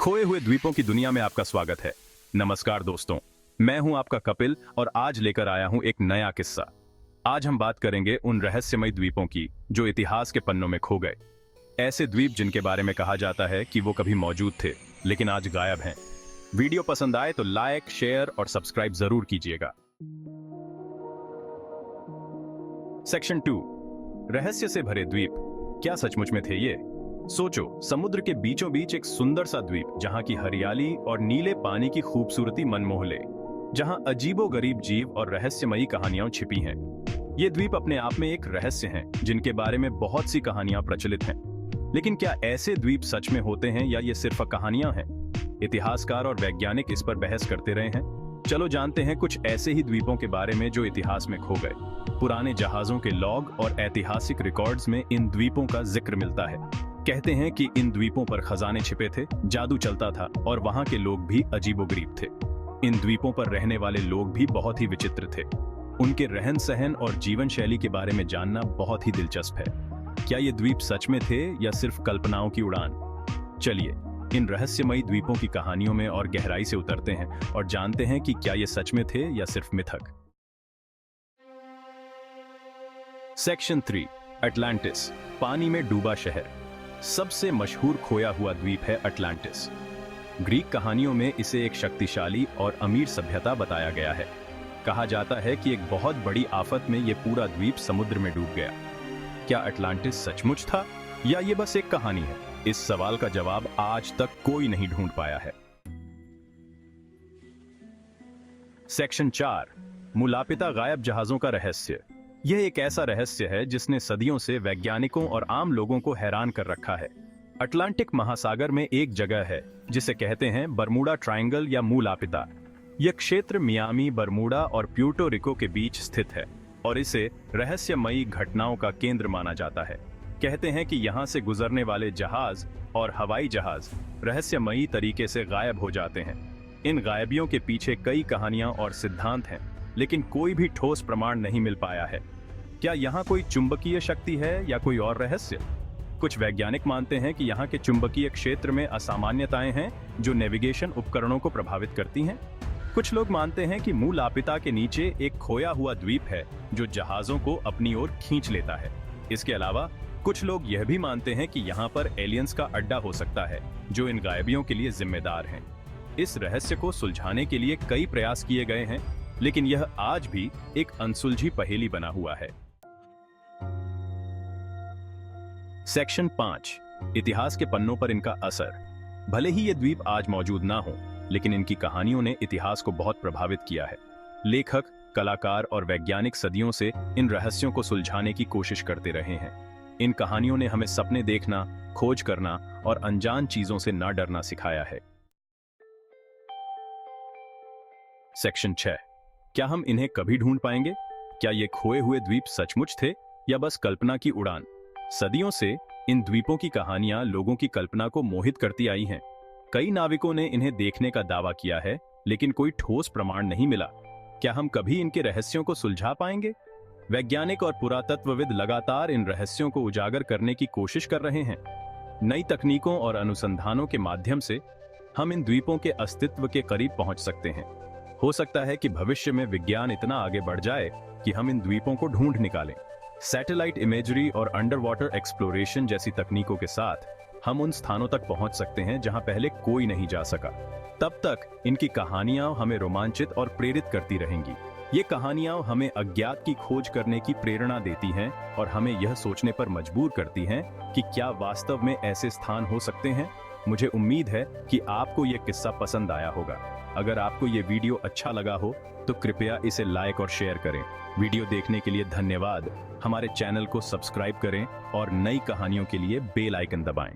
खोए हुए द्वीपों की दुनिया में आपका स्वागत है। नमस्कार दोस्तों, मैं हूं आपका कपिल और आज लेकर आया हूं एक नया किस्सा। आज हम बात करेंगे उन रहस्यमय द्वीपों की जो इतिहास के पन्नों में खो गए। ऐसे द्वीप जिनके बारे में कहा जाता है कि वो कभी मौजूद थे लेकिन आज गायब हैं। वीडियो पसंद आए तो लाइक, शेयर और सब्सक्राइब जरूर कीजिएगा। सेक्शन 2, रहस्य से भरे द्वीप। क्या सचमुच में थे ये? सोचो, समुद्र के बीचों बीच एक सुंदर सा द्वीप जहां की हरियाली और नीले पानी की खूबसूरती मन मोह ले, जहां अजीबोगरीब जीव और रहस्यमयी कहानियां छिपी हैं। ये द्वीप अपने आप में एक रहस्य हैं जिनके बारे में बहुत सी कहानियां प्रचलित हैं। लेकिन क्या ऐसे द्वीप सच में होते हैं या ये सिर्फ कहानियां हैं? इतिहासकार और वैज्ञानिक इस पर बहस करते रहे हैं। चलो जानते हैं कुछ ऐसे ही द्वीपों के बारे में जो इतिहास में खो गए। पुराने जहाजों के लॉग और ऐतिहासिक रिकॉर्ड्स में इन द्वीपों का जिक्र मिलता है। कहते हैं कि इन द्वीपों पर खजाने छिपे थे, जादू चलता था और वहां के लोग भी अजीबोगरीब थे। इन द्वीपों पर रहने वाले लोग भी बहुत ही विचित्र थे। उनके रहन सहन और जीवन शैली के बारे में जानना बहुत ही दिलचस्प है। क्या ये द्वीप सच में थे या सिर्फ कल्पनाओं की उड़ान? चलिए इन रहस्यमयी द्वीपों की कहानियों में और गहराई से उतरते हैं और जानते हैं कि क्या ये सच में थे या सिर्फ मिथक। सेक्शन 3, अटलांटिस, पानी में डूबा शहर। सबसे मशहूर खोया हुआ द्वीप है अटलांटिस। ग्रीक कहानियों में इसे एक शक्तिशाली और अमीर सभ्यता बताया गया है। कहा जाता है कि एक बहुत बड़ी आफत में यह पूरा द्वीप समुद्र में डूब गया। क्या अटलांटिस सचमुच था या ये बस एक कहानी है? इस सवाल का जवाब आज तक कोई नहीं ढूंढ पाया है। सेक्शन 4, मुलापिता गायब जहाजों का रहस्य। यह एक ऐसा रहस्य है जिसने सदियों से वैज्ञानिकों और आम लोगों को हैरान कर रखा है। अटलांटिक महासागर में एक जगह है जिसे कहते हैं बरमूडा ट्रायंगल या मुलापिता। यह क्षेत्र मियामी, बरमूडा और प्यूर्टो रिको के बीच स्थित है और इसे रहस्यमयी घटनाओं का केंद्र माना जाता है। कहते हैं कि यहाँ से गुजरने वाले जहाज और हवाई जहाज रहस्यमयी तरीके से गायब हो जाते हैं। इन गायबियों के पीछे कई कहानियां और सिद्धांत हैं, लेकिन कोई भी ठोस प्रमाण नहीं मिल पाया है। क्या यहाँ कोई चुंबकीय शक्ति है या कोई और रहस्य? कुछ वैज्ञानिक मानते हैं कि यहाँ के चुंबकीय क्षेत्र में असामान्यताएं हैं जो नेविगेशन उपकरणों को प्रभावित करती हैं। कुछ लोग मानते हैं कि मुलापिता के नीचे एक खोया हुआ द्वीप है जो जहाजों को अपनी ओर खींच लेता है। इसके अलावा कुछ लोग यह भी मानते हैं कि यहाँ पर एलियंस का अड्डा हो सकता है जो इन गायबियों के लिए जिम्मेदार हैं। इस रहस्य को सुलझाने के लिए कई प्रयास किए गए हैं, लेकिन यह आज भी एक अनसुलझी पहेली बना हुआ है। सेक्शन 5, इतिहास के पन्नों पर इनका असर। भले ही ये द्वीप आज मौजूद ना हो, लेकिन इनकी कहानियों ने इतिहास को बहुत प्रभावित किया है। लेखक, कलाकार और वैज्ञानिक सदियों से इन रहस्यों को सुलझाने की कोशिश करते रहे हैं। इन कहानियों ने हमें सपने देखना, खोज करना और अनजान चीजों से ना डरना सिखाया है। सेक्शन 6, क्या हम इन्हें कभी ढूंढ पाएंगे? क्या ये खोए हुए द्वीप सचमुच थे या बस कल्पना की उड़ान? सदियों से इन द्वीपों की कहानियां लोगों की कल्पना को मोहित करती आई हैं। कई नाविकों ने इन्हें देखने का दावा किया है, लेकिन कोई ठोस प्रमाण नहीं मिला। क्या हम कभी इनके रहस्यों को सुलझा पाएंगे? वैज्ञानिक और पुरातत्वविद लगातार इन रहस्यों को उजागर करने की कोशिश कर रहे हैं। नई तकनीकों और अनुसंधानों के माध्यम से हम इन द्वीपों के अस्तित्व के करीब पहुंच सकते हैं। हो सकता है कि भविष्य में विज्ञान इतना आगे बढ़ जाए कि हम इन द्वीपों को ढूंढ निकालें। सैटेलाइट इमेजरी और अंडर वाटर एक्सप्लोरेशन जैसी तकनीकों के साथ हम उन स्थानों तक पहुंच सकते हैं जहां पहले कोई नहीं जा सका। तब तक इनकी कहानियां हमें रोमांचित और प्रेरित करती रहेंगी। ये कहानियां हमें अज्ञात की खोज करने की प्रेरणा देती हैं और हमें यह सोचने पर मजबूर करती हैं कि क्या वास्तव में ऐसे स्थान हो सकते हैं। मुझे उम्मीद है कि आपको यह किस्सा पसंद आया होगा। अगर आपको ये वीडियो अच्छा लगा हो तो कृपया इसे लाइक और शेयर करें। वीडियो देखने के लिए धन्यवाद। हमारे चैनल को सब्सक्राइब करें और नई कहानियों के लिए बेल आइकन दबाएं।